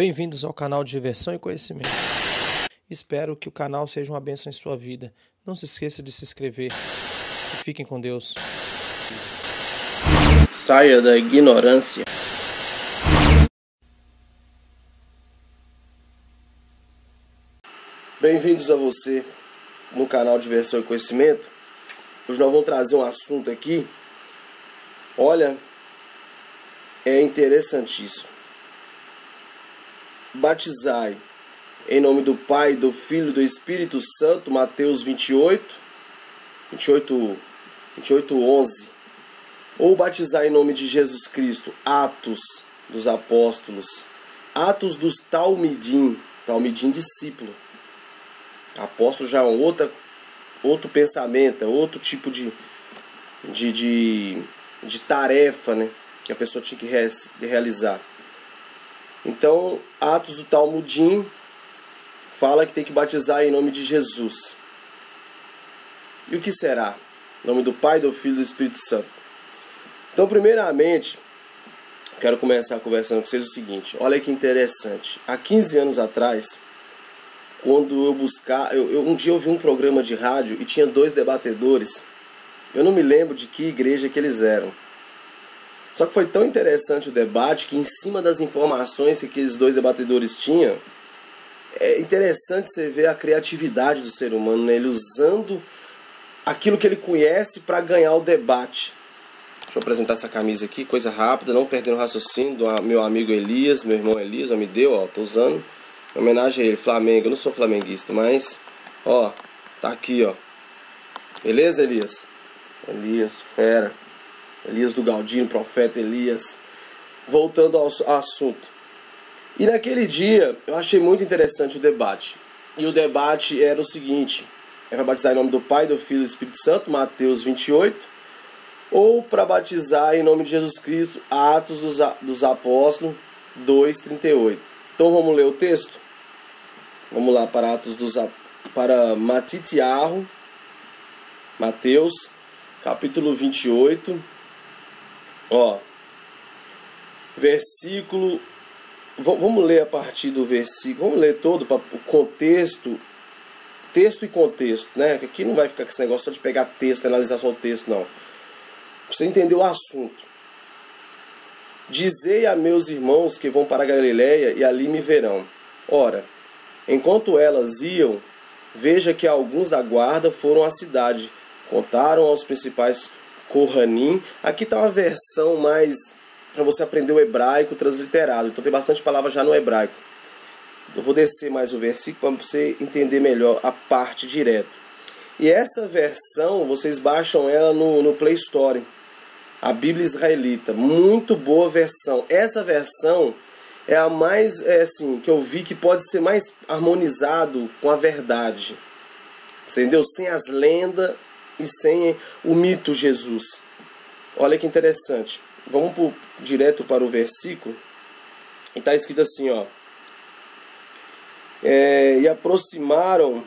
Bem-vindos ao canal de Diversão e Conhecimento. Espero que o canal seja uma bênção em sua vida. Não se esqueça de se inscrever. E fiquem com Deus. Saia da ignorância. Bem-vindos a você no canal de Diversão e Conhecimento. Hoje nós vamos trazer um assunto aqui. Olha, é interessantíssimo. Batizai em nome do Pai, do Filho e do Espírito Santo, Mateus 28, 11. Ou batizar em nome de Jesus Cristo, Atos dos Apóstolos, Atos dos Talmidim, discípulo. Apóstolo já é um outro pensamento, é outro tipo de tarefa, né, que a pessoa tinha que realizar. Então, Atos do Talmidim fala que tem que batizar em nome de Jesus. E o que será? Em nome do Pai, do Filho e do Espírito Santo. Então, primeiramente, quero começar conversando com vocês o seguinte. Olha que interessante. Há 15 anos atrás, quando um dia eu vi um programa de rádio e tinha 2 debatedores. Eu não me lembro de que igreja que eles eram. Só que foi tão interessante o debate que, em cima das informações que aqueles 2 debatedores tinham, é interessante você ver a criatividade do ser humano, né? Ele usando aquilo que ele conhece para ganhar o debate. Deixa eu apresentar essa camisa aqui, coisa rápida, não perdendo o raciocínio do meu amigo Elias, meu irmão Elias, me deu, ó, tô usando, em homenagem a ele, Flamengo. Eu não sou flamenguista, mas, ó, tá aqui, ó. Beleza, Elias? Elias, fera. Elias do Galdino, profeta Elias. Voltando ao assunto. E naquele dia eu achei muito interessante o debate. E o debate era o seguinte: é para batizar em nome do Pai, do Filho e do Espírito Santo, Mateus 28, ou para batizar em nome de Jesus Cristo, Atos dos Apóstolos 2:38. Então vamos ler o texto? Vamos lá para para Matitiarro, Mateus, capítulo 28. Ó, versículo. Vamos ler a partir do versículo. Vamos ler todo para o contexto. Texto e contexto, né? Aqui não vai ficar com esse negócio só de pegar texto e analisar só o texto, não. Pra você entender o assunto. Dizei a meus irmãos que vão para a Galiléia e ali me verão. Ora, enquanto elas iam, veja que alguns da guarda foram à cidade. Contaram aos principais Kohanim. Aqui está uma versão mais para você aprender o hebraico transliterado. Então tem bastante palavras já no hebraico. Eu vou descer mais o versículo para você entender melhor a parte direto. E essa versão, vocês baixam ela no Play Store. A Bíblia Israelita. Muito boa versão. Essa versão é a mais, assim, que eu vi que pode ser mais harmonizado com a verdade. Entendeu? Sem as lendas e sem o mito Jesus. Olha que interessante. Vamos direto para o versículo. E está escrito assim, ó. E aproximaram,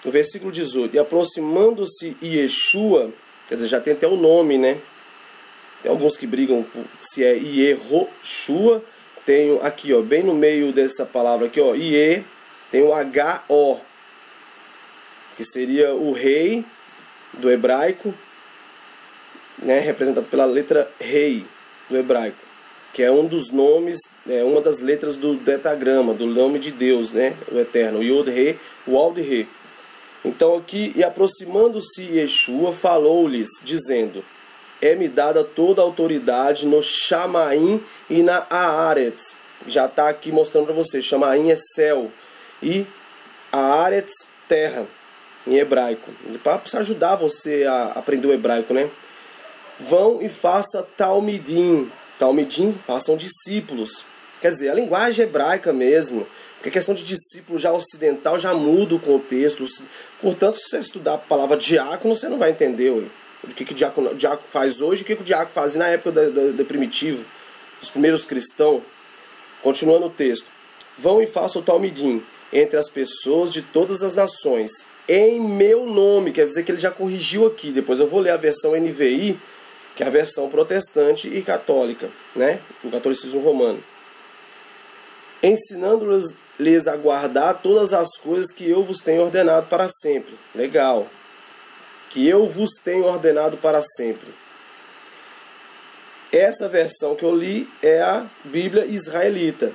no versículo 18, e aproximando-se Yeshua, quer dizer, já tem até o nome, né? Tem alguns que brigam se é Yehoshua. Tem aqui, ó, bem no meio dessa palavra aqui, ó, Ie, tem o H-O, que seria o rei do hebraico, né, representado pela letra rei do hebraico, que é um dos nomes, uma das letras do detagrama, do nome de Deus, né, o eterno, o Yod-Re, o Alde-Re. Então aqui, e aproximando-se Yeshua, falou-lhes, dizendo: é-me dada toda a autoridade no Shamaim e na Haaretz. Já está aqui mostrando para você, Shamaim é céu e Haaretz, terra, em hebraico, para ajudar você a aprender o hebraico, né? Vão e faça talmidim. Talmidim, façam discípulos. Quer dizer, a linguagem hebraica mesmo. Porque a questão de discípulo já ocidental já muda o contexto. Portanto, se você estudar a palavra diácono, você não vai entender o que o diácono faz hoje e o que o diácono fazia na época da primitivo, os primeiros cristãos. Continuando o texto. Vão e façam talmidim entre as pessoas de todas as nações, em meu nome. Quer dizer que ele já corrigiu aqui. Depois eu vou ler a versão NVI, que é a versão protestante e católica, né? O catolicismo romano. ensinando-lhes a guardar todas as coisas que eu vos tenho ordenado para sempre. Legal. Que eu vos tenho ordenado para sempre. Essa versão que eu li é a Bíblia israelita.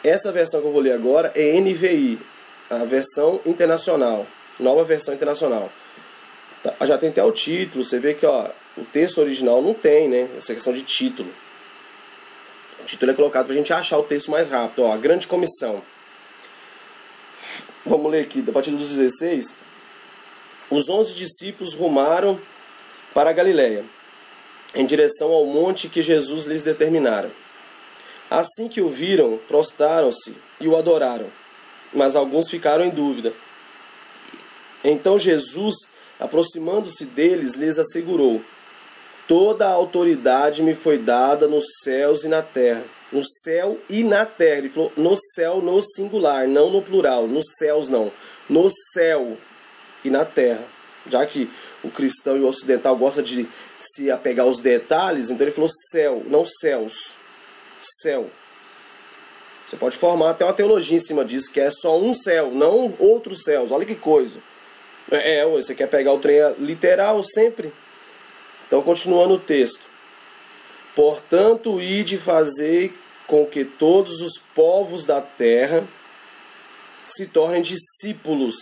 Essa versão que eu vou ler agora é NVI, a versão internacional, nova versão internacional. Já tem até o título, você vê que ó, o texto original não tem, né? Essa questão de título. O título é colocado para a gente achar o texto mais rápido. Ó, a grande comissão. Vamos ler aqui, a partir dos 16. Os 11 discípulos rumaram para a Galiléia, em direção ao monte que Jesus lhes determinara. Assim que o viram, prostaram-se e o adoraram, mas alguns ficaram em dúvida. Então Jesus, aproximando-se deles, lhes assegurou: toda a autoridade me foi dada nos céus e na terra. No céu e na terra. Ele falou no céu no singular, não no plural. Nos céus não. No céu e na terra. Já que o cristão e o ocidental gostam de se apegar aos detalhes, então ele falou céu, não céus. Céu. Você pode formar até uma teologia em cima disso, que é só um céu, não outros céus. Olha que coisa. Você quer pegar o trem literal sempre. Então, continuando o texto. Portanto, ide fazer com que todos os povos da terra se tornem discípulos.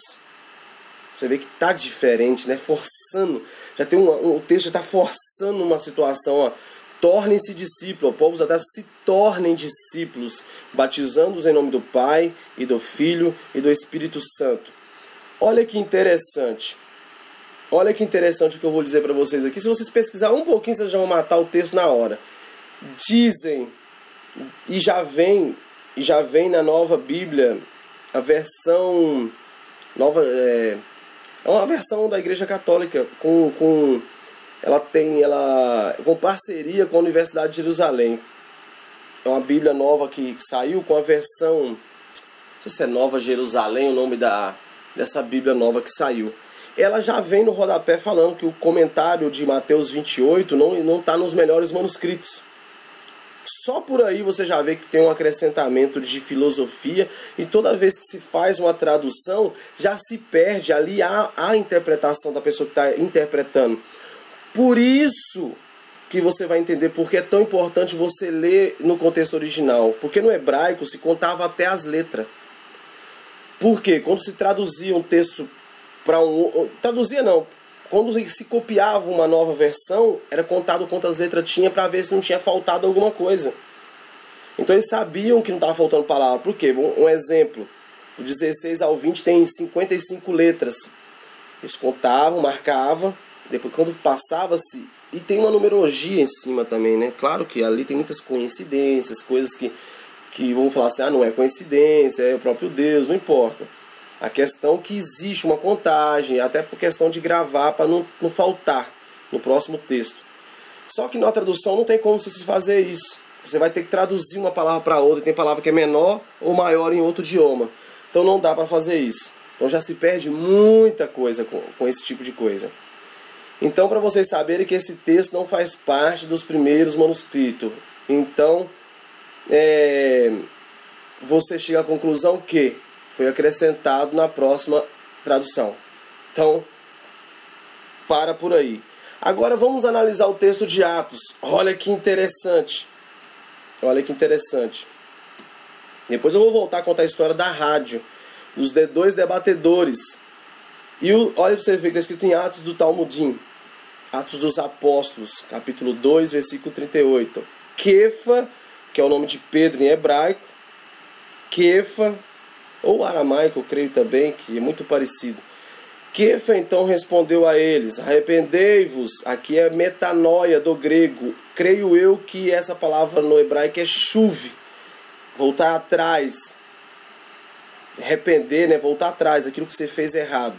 Você vê que está diferente, né? Forçando. Já tem o texto já está forçando uma situação, ó. Tornem-se discípulos, povos da terra se tornem discípulos, batizando-os em nome do Pai e do Filho e do Espírito Santo. Olha que interessante. Olha que interessante o que eu vou dizer para vocês aqui. Se vocês pesquisarem um pouquinho, vocês já vão matar o texto na hora. Dizem, e já vem na nova Bíblia, a versão nova, é uma versão da Igreja Católica ela com parceria com a Universidade de Jerusalém. É uma Bíblia nova que saiu com a versão, não sei se é Nova Jerusalém o nome dessa Bíblia nova que saiu. Ela já vem no rodapé falando que o comentário de Mateus 28 não está nos melhores manuscritos. Só por aí você já vê que tem um acrescentamento de filosofia, e toda vez que se faz uma tradução, já se perde ali a interpretação da pessoa que está interpretando. Por isso que você vai entender porque é tão importante você ler no contexto original. Porque no hebraico se contava até as letras. Por quê? Quando se traduzia um texto para um... Traduzia não. Quando se copiava uma nova versão, era contado quantas letras tinha para ver se não tinha faltado alguma coisa. Então eles sabiam que não estava faltando palavra. Por quê? Um exemplo. Do 16 ao 20 tem 55 letras. Eles contavam, marcavam. Depois quando passava-se... E tem uma numerologia em cima também, né? Claro que ali tem muitas coincidências, coisas que vão falar assim, não é coincidência, é o próprio Deus, não importa. A questão é que existe uma contagem, até por questão de gravar para não faltar no próximo texto. Só que na tradução não tem como você se fazer isso. Você vai ter que traduzir uma palavra para outra, tem palavra que é menor ou maior em outro idioma. Então não dá para fazer isso. Então já se perde muita coisa com esse tipo de coisa. Então, para vocês saberem que esse texto não faz parte dos primeiros manuscritos. Então, você chega à conclusão que foi acrescentado na próxima tradução. Então, para por aí. Agora vamos analisar o texto de Atos. Olha que interessante. Olha que interessante. Depois eu vou voltar a contar a história da rádio, dos dois debatedores. E olha para você ver que está escrito em Atos do Talmudim. Atos dos Apóstolos, capítulo 2, versículo 38. Kefa, que é o nome de Pedro em hebraico. Kefa, ou aramaico, eu creio também, que é muito parecido. Kefa então respondeu a eles: arrependei-vos. Aqui é metanoia do grego. Creio eu que essa palavra no hebraico é chuve. Voltar atrás. Arrepender, né? Voltar atrás, aquilo que você fez errado.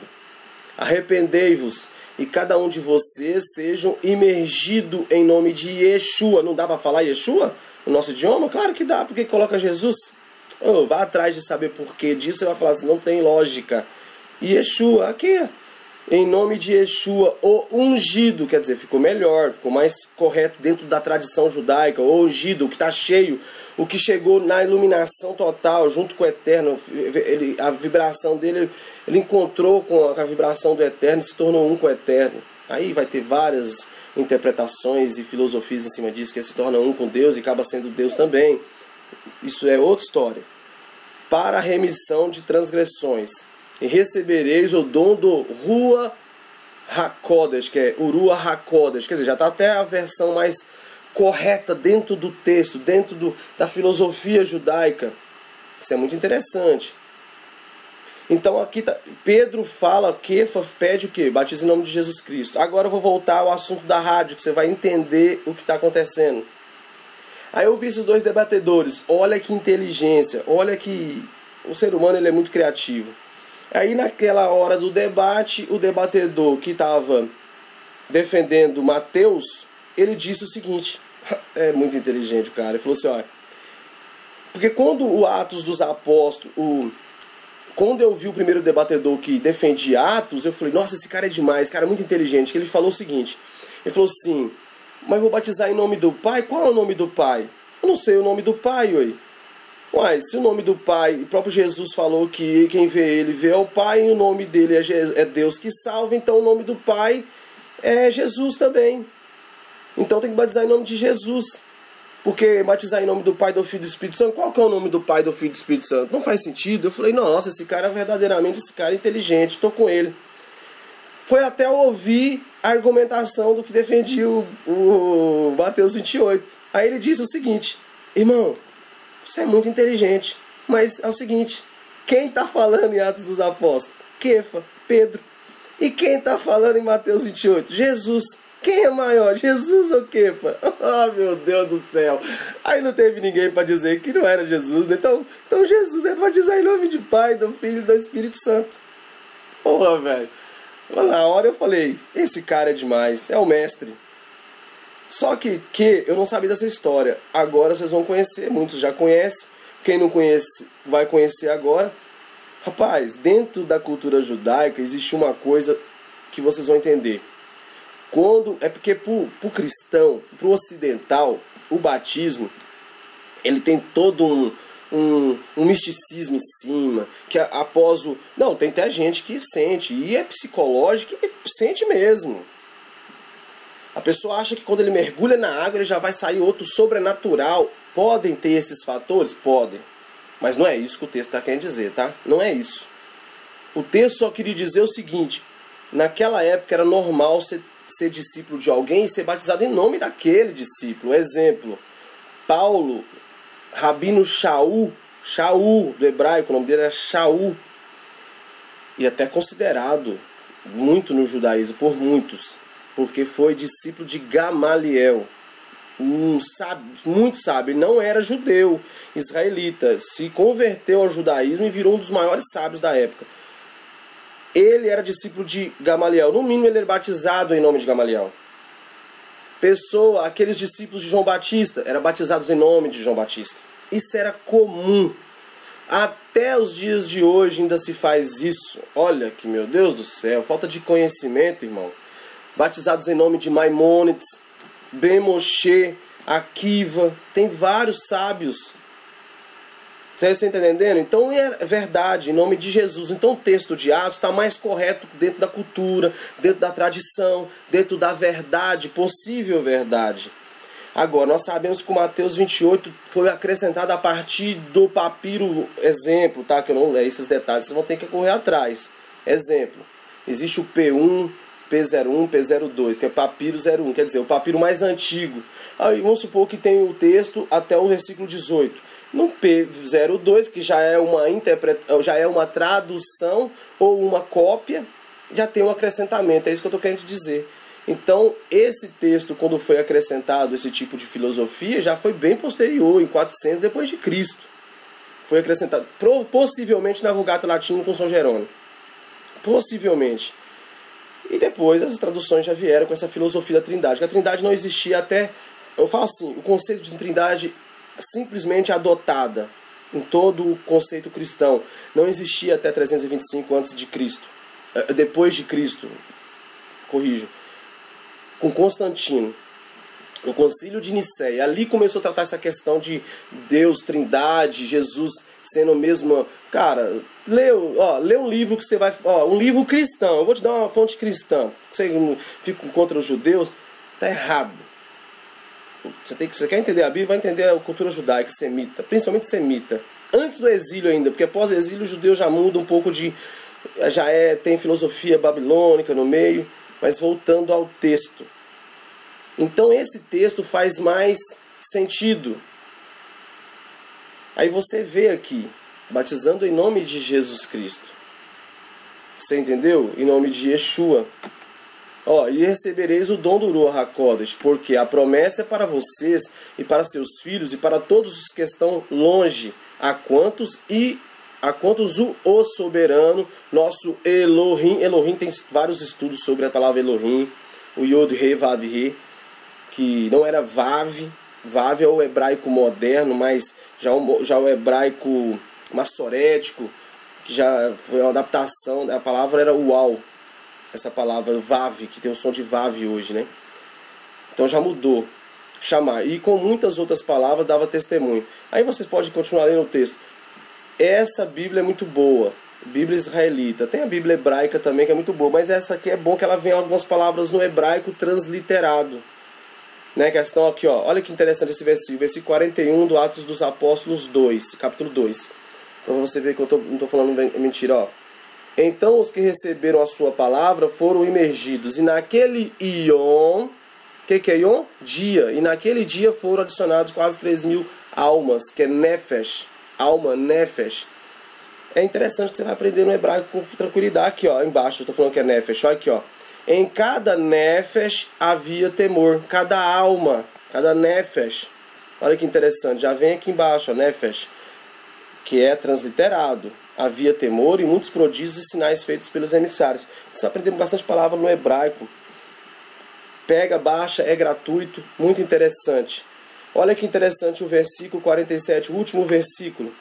Arrependei-vos e cada um de vocês sejam imergido em nome de Yeshua. Não dá para falar Yeshua no nosso idioma? Claro que dá, porque coloca Jesus. Vá atrás de saber por que disso, você vai falar assim, não tem lógica. Yeshua, aqui, em nome de Yeshua, o ungido, quer dizer, ficou melhor, ficou mais correto dentro da tradição judaica, o ungido, o que está cheio, o que chegou na iluminação total, junto com o Eterno, a vibração dele, ele encontrou com a vibração do Eterno e se tornou um com o Eterno. Aí vai ter várias interpretações e filosofias em cima disso, que ele se torna um com Deus e acaba sendo Deus também. Isso é outra história. Para a remissão de transgressões. E recebereis o dom do Rua HaKodesh, que é Urua HaKodesh. Quer dizer, já está até a versão mais correta dentro do texto, dentro da filosofia judaica. Isso é muito interessante. Então aqui Pedro fala que pede o quê? Batiza em nome de Jesus Cristo. Agora eu vou voltar ao assunto da rádio, que você vai entender o que está acontecendo. Aí eu vi esses dois debatedores. Olha que inteligência, olha que o ser humano ele é muito criativo. Aí naquela hora do debate, o debatedor que estava defendendo Mateus, ele disse o seguinte, é muito inteligente o cara, ele falou assim, olha, porque quando o Atos dos Apóstolos, quando eu vi o primeiro debatedor que defendia Atos, eu falei, nossa, esse cara é demais, esse cara é muito inteligente, que ele falou o seguinte, ele falou assim, mas vou batizar em nome do Pai? Qual é o nome do Pai? Eu não sei o nome do Pai, ué. Uai, se o nome do Pai, o próprio Jesus falou que quem vê ele vê ao Pai e o nome dele é Deus que salva, então o nome do Pai é Jesus também. Então tem que batizar em nome de Jesus. Porque batizar em nome do Pai, do Filho e do Espírito Santo, qual que é o nome do Pai, do Filho e do Espírito Santo? Não faz sentido. Eu falei, nossa, esse cara verdadeiramente, esse cara é inteligente, estou com ele. Foi até eu ouvir a argumentação do que defendia o Mateus 28. Aí ele disse o seguinte, irmão, você é muito inteligente, mas é o seguinte, quem está falando em Atos dos Apóstolos? Kefa, Pedro. E quem está falando em Mateus 28? Jesus. Quem é maior, Jesus ou Kefa? Oh, meu Deus do céu. Aí não teve ninguém para dizer que não era Jesus, né? Então Jesus é batizar em nome de Pai, do Filho e do Espírito Santo. Porra, velho. Na hora eu falei, esse cara é demais, é o mestre. Só que eu não sabia dessa história. Agora vocês vão conhecer, muitos já conhecem. Quem não conhece, vai conhecer agora. Rapaz, dentro da cultura judaica existe uma coisa que vocês vão entender. É porque para o cristão, para o ocidental, o batismo, ele tem todo um misticismo em cima, que após o... Não, tem até gente que sente, e é psicológico e sente mesmo. A pessoa acha que quando ele mergulha na água ele já vai sair outro sobrenatural. Podem ter esses fatores? Podem. Mas não é isso que o texto está querendo dizer, tá? Não é isso. O texto só queria dizer o seguinte. Naquela época era normal ser discípulo de alguém e ser batizado em nome daquele discípulo. Exemplo. Paulo, Rabino Shaul do hebraico, o nome dele era Shaul. E até considerado muito no judaísmo por muitos. Porque foi discípulo de Gamaliel, muito sábio, ele não era judeu, israelita, se converteu ao judaísmo e virou um dos maiores sábios da época. Ele era discípulo de Gamaliel, no mínimo ele era batizado em nome de Gamaliel. Aqueles discípulos de João Batista, eram batizados em nome de João Batista. Isso era comum. Até os dias de hoje ainda se faz isso. Olha que, meu Deus do céu, falta de conhecimento, irmão. Batizados em nome de Maimônides, Ben Moshe, Akiva, tem vários sábios. Vocês estão entendendo? Então é verdade, em nome de Jesus. Então o texto de Atos está mais correto dentro da cultura, dentro da tradição, dentro da verdade, possível verdade. Agora, nós sabemos que o Mateus 28 foi acrescentado a partir do papiro, exemplo, tá? Que eu não leio esses detalhes, vocês vão ter que correr atrás. Exemplo, existe o P1, P01, P02, que é papiro 01, quer dizer, o papiro mais antigo. Aí vamos supor que tem o texto até o versículo 18. No P02, que já é uma tradução ou uma cópia, já tem um acrescentamento, é isso que eu estou querendo dizer. Então, esse texto, quando foi acrescentado esse tipo de filosofia, já foi bem posterior, em 400 depois de Cristo. Foi acrescentado, possivelmente na Vulgata Latina com São Jerônimo. Possivelmente. E depois essas traduções já vieram com essa filosofia da trindade. Que a trindade não existia até... Eu falo assim, o conceito de trindade simplesmente adotada em todo o conceito cristão. Não existia até 325 a.C. depois de Cristo, corrijo, com Constantino, no Concílio de Nicéia. Ali começou a tratar essa questão de Deus, Trindade, Jesus sendo o mesmo. Cara, lê um livro que você vai. Um livro cristão. Eu vou te dar uma fonte cristã. Você fica contra os judeus. Tá errado. Você quer entender a Bíblia, vai entender a cultura judaica, semita, principalmente semita. Antes do exílio ainda, porque após o exílio o judeu já muda um pouco de. Tem filosofia babilônica no meio, mas voltando ao texto. Então esse texto faz mais sentido. Aí você vê aqui, batizando em nome de Jesus Cristo. Você entendeu? Em nome de Yeshua. E recebereis o dom do Ruach HaKodesh, porque a promessa é para vocês e para seus filhos e para todos os que estão longe, a quantos o soberano, nosso Elohim. Elohim tem vários estudos sobre a palavra Elohim, o Yod-He, Vav-He, que não era Vav. Vav é o hebraico moderno, mas já o hebraico massorético, que já foi uma adaptação, a palavra era Uau. Essa palavra Vav, que tem o som de Vav hoje, né? Então já mudou. Chamar. E com muitas outras palavras dava testemunho. Aí vocês podem continuar lendo o texto. Essa Bíblia é muito boa. Bíblia israelita. Tem a Bíblia hebraica também, que é muito boa. Mas essa aqui é bom que ela vem algumas palavras no hebraico transliterado. Né? Questão aqui, olha que interessante esse versículo. Versículo 41 do Atos dos Apóstolos 2, capítulo 2. Então você vê que eu não estou falando mentira, Então os que receberam a sua palavra foram imergidos. E naquele Ion, que é Ion? Dia. E naquele dia foram adicionados quase 3.000 almas, que é Nefesh. Alma, Nefesh. É interessante que você vai aprender no hebraico com tranquilidade. Aqui, embaixo, eu estou falando que é Nefesh. Olha aqui, Em cada Nefesh havia temor. Cada alma, cada Nefesh. Olha que interessante. Já vem aqui embaixo, Nefesh, que é transliterado. Havia temor e muitos prodígios e sinais feitos pelos emissários. Você vai aprender bastante palavra no hebraico. Pega, baixa, é gratuito. Muito interessante. Olha que interessante o versículo 47, o último versículo.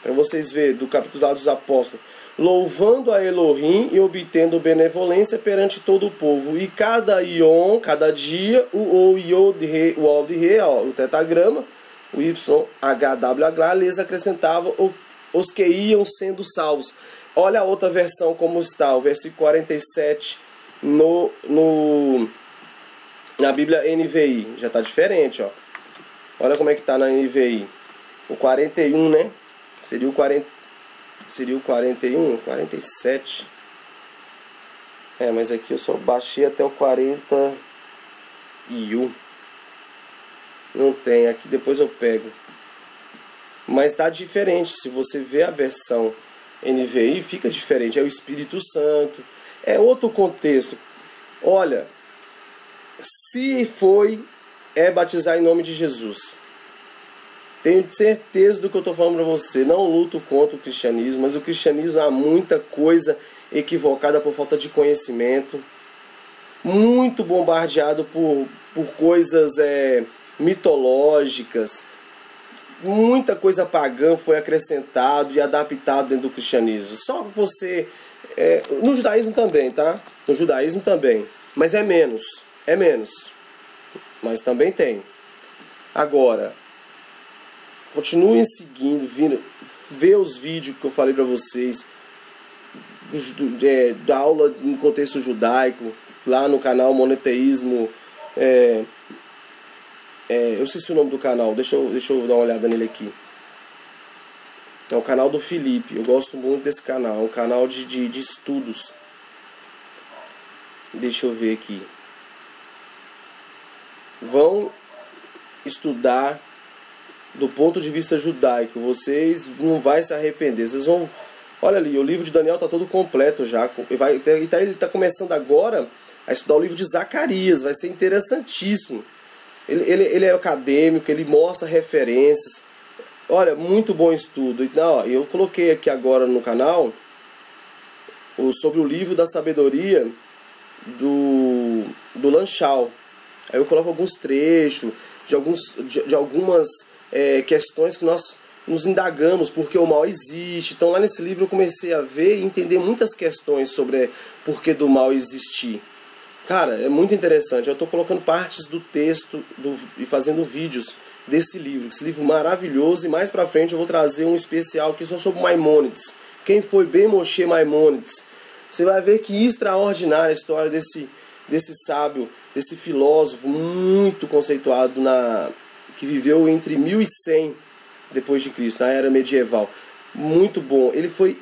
Para vocês verem, do capítulo dos Apóstolos. Louvando a Elohim e obtendo benevolência perante todo o povo. E cada Ion, cada dia, o Yod-He, o Al-He, o tetagrama, o YHWH, lhes acrescentava os que iam sendo salvos. Olha a outra versão como está, o versículo 47 na Bíblia NVI. Já está diferente, Olha como é que está na NVI. O 41, né? Seria o 41, 47. Mas aqui eu só baixei até o 41. Não tem, aqui depois eu pego. Mas está diferente. Se você vê a versão NVI, fica diferente. É o Espírito Santo. É outro contexto. Olha, se é batizar em nome de Jesus. Tenho certeza do que eu estou falando para você. Não luto contra o cristianismo, mas o cristianismo há muita coisa equivocada por falta de conhecimento. Muito bombardeado por coisas mitológicas. Muita coisa pagã foi acrescentado e adaptado dentro do cristianismo. Só você... no judaísmo também, tá? No judaísmo também. Mas é menos. É menos. Mas também tem. Agora, continuem seguindo, ver os vídeos que eu falei para vocês da aula no contexto judaico, lá no canal Monoteísmo. Eu esqueci o nome do canal, deixa eu dar uma olhada nele aqui. É o canal do Felipe, eu gosto muito desse canal, é um canal de estudos. Deixa eu ver aqui. Vão estudar do ponto de vista judaico, vocês não vão se arrepender. Vocês vão... Olha ali, o livro de Daniel está todo completo já. Ele está começando agora a estudar o livro de Zacarias, vai ser interessantíssimo. Ele é acadêmico, ele mostra referências. Olha, muito bom estudo. Então, eu coloquei aqui agora no canal sobre o livro da sabedoria do Lanchal. Aí eu coloco alguns trechos de algumas questões que nós nos indagamos porque o mal existe. Então lá nesse livro eu comecei a ver e entender muitas questões sobre por que do mal existir. Cara, é muito interessante. Eu estou colocando partes do texto e fazendo vídeos desse livro. Esse livro maravilhoso, e mais pra frente eu vou trazer um especial aqui só sobre Maimônides. Quem foi Ben Moshe Maimônides? Você vai ver que extraordinária a história desse sábio, desse filósofo muito conceituado que viveu entre 1100 depois de Cristo, na era medieval. Muito bom. Ele foi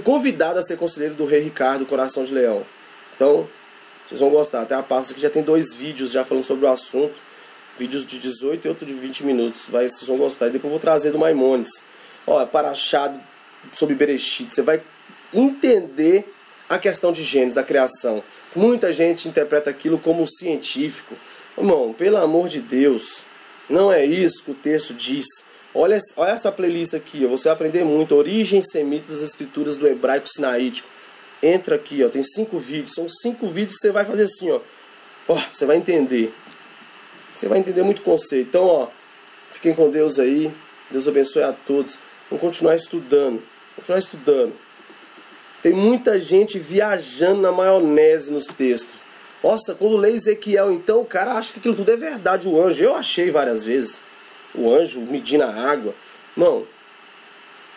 convidado a ser conselheiro do rei Ricardo, Coração de Leão. Então, vocês vão gostar. Tem a pasta que já tem 2 vídeos já falando sobre o assunto. Vídeos de 18 e outro de 20 minutos. Vocês vão gostar. E depois eu vou trazer do Maimônides. Ó, Parashá sobre Bereshit. Você vai entender a questão de Gênesis, da criação. Muita gente interpreta aquilo como científico. Irmão, pelo amor de Deus, não é isso que o texto diz. Olha essa playlist aqui, ó. Você vai aprender muito. Origens semitas das escrituras do hebraico sinaítico. Entra aqui, ó. Tem 5 vídeos. São 5 vídeos que você vai fazer assim, ó. Ó, você vai entender. Você vai entender muito conceito. Então, ó, fiquem com Deus aí. Deus abençoe a todos. Vamos continuar estudando. Tem muita gente viajando na maionese nos textos. Nossa, quando lê Ezequiel, então, o cara acha que aquilo tudo é verdade, o anjo. Eu achei várias vezes. O anjo medindo a água. Irmão,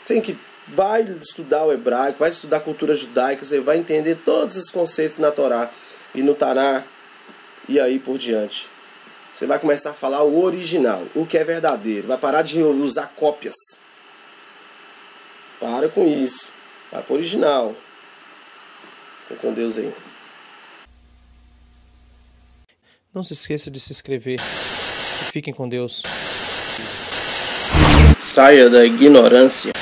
você que vai estudar o hebraico, vai estudar a cultura judaica, você vai entender todos esses conceitos na Torá e no Taná e aí por diante. Você vai começar a falar o original, o que é verdadeiro. Vai parar de usar cópias. Para com isso. Vai para o original. Fica com Deus aí. Não se esqueça de se inscrever. E fiquem com Deus. Saia da ignorância.